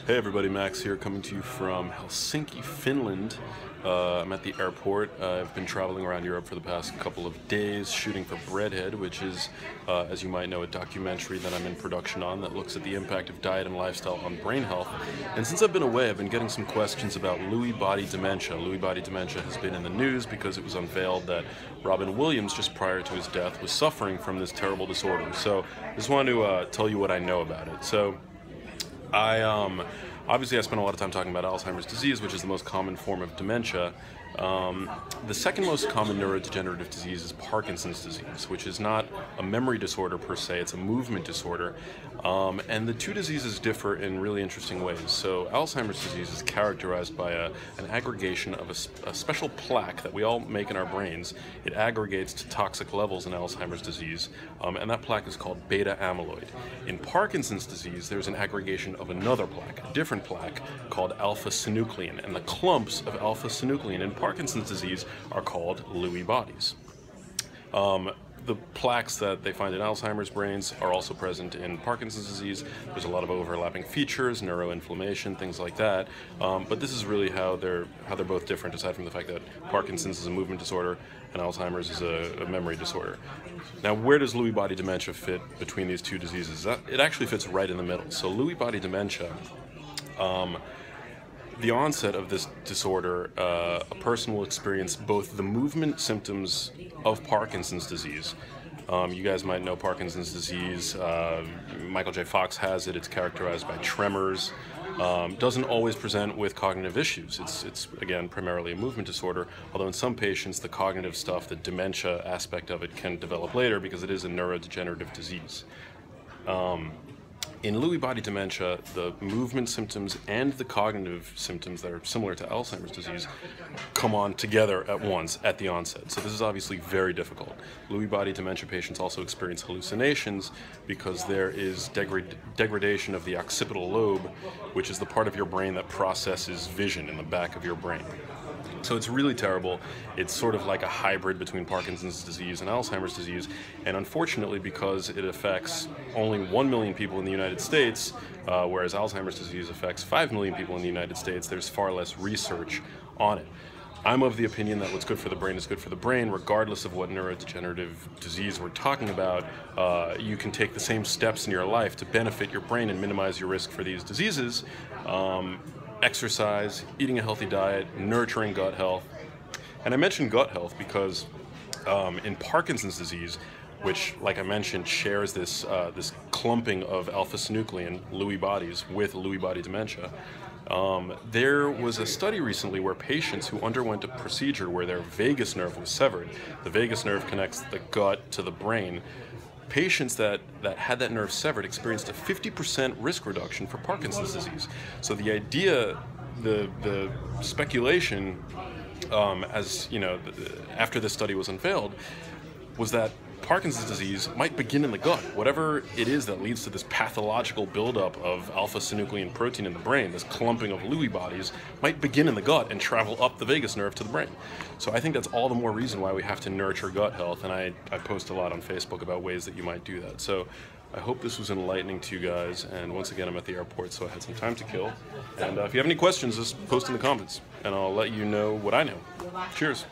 Hey everybody, Max here, coming to you from Helsinki, Finland. I'm at the airport. I've been traveling around Europe for the past couple of days shooting for Breadhead, which is, as you might know, a documentary that I'm in production on that looks at the impact of diet and lifestyle on brain health. And since I've been away, I've been getting some questions about Lewy Body Dementia. Lewy Body Dementia has been in the news because it was unveiled that Robin Williams, just prior to his death, was suffering from this terrible disorder. So I just wanted to tell you what I know about it. So obviously I spent a lot of time talking about Alzheimer's disease, which is the most common form of dementia. The second most common neurodegenerative disease is Parkinson's disease, which is not a memory disorder per se, it's a movement disorder. And the two diseases differ in really interesting ways. So Alzheimer's disease is characterized by an aggregation of a special plaque that we all make in our brains. It aggregates to toxic levels in Alzheimer's disease, and that plaque is called beta amyloid. In Parkinson's disease, there's an aggregation of another plaque, a different plaque, called alpha-synuclein, and the clumps of alpha-synuclein in Parkinson's disease are called Lewy bodies. The plaques that they find in Alzheimer's brains are also present in Parkinson's disease. There's a lot of overlapping features, neuroinflammation, things like that. But this is really how they're both different, aside from the fact that Parkinson's is a movement disorder and Alzheimer's is a memory disorder. Now, where does Lewy body dementia fit between these two diseases? It actually fits right in the middle. So Lewy body dementia, the onset of this disorder, a person will experience both the movement symptoms of Parkinson's disease. You guys might know Parkinson's disease. Michael J. Fox has it. It's characterized by tremors. Doesn't always present with cognitive issues. It's again, primarily a movement disorder, although in some patients the cognitive stuff, the dementia aspect of it, can develop later because it is a neurodegenerative disease. In Lewy body dementia, the movement symptoms and the cognitive symptoms that are similar to Alzheimer's disease come on together at once at the onset. So this is obviously very difficult. Lewy body dementia patients also experience hallucinations because there is degradation of the occipital lobe, which is the part of your brain that processes vision in the back of your brain. So it's really terrible. It's sort of like a hybrid between Parkinson's disease and Alzheimer's disease, and unfortunately, because it affects only 1 million people in the United States, whereas Alzheimer's disease affects 5 million people in the United States, there's far less research on it. I'm of the opinion that what's good for the brain is good for the brain, regardless of what neurodegenerative disease we're talking about. You can take the same steps in your life to benefit your brain and minimize your risk for these diseases. Exercise, eating a healthy diet, nurturing gut health. And I mentioned gut health because in Parkinson's disease, which, like I mentioned, shares this clumping of alpha-synuclein, Lewy bodies, with Lewy body dementia, there was a study recently where patients who underwent a procedure where their vagus nerve was severed, the vagus nerve connects the gut to the brain, patients that had that nerve severed experienced a 50% risk reduction for Parkinson's disease. So the idea, the speculation, as you know, after this study was unveiled, was that Parkinson's disease might begin in the gut. Whatever it is that leads to this pathological buildup of alpha-synuclein protein in the brain, this clumping of Lewy bodies, might begin in the gut and travel up the vagus nerve to the brain. So I think that's all the more reason why we have to nurture gut health, and I post a lot on Facebook about ways that you might do that. So I hope this was enlightening to you guys, and once again, I'm at the airport, so I had some time to kill. And if you have any questions, just post in the comments, and I'll let you know what I know. Cheers.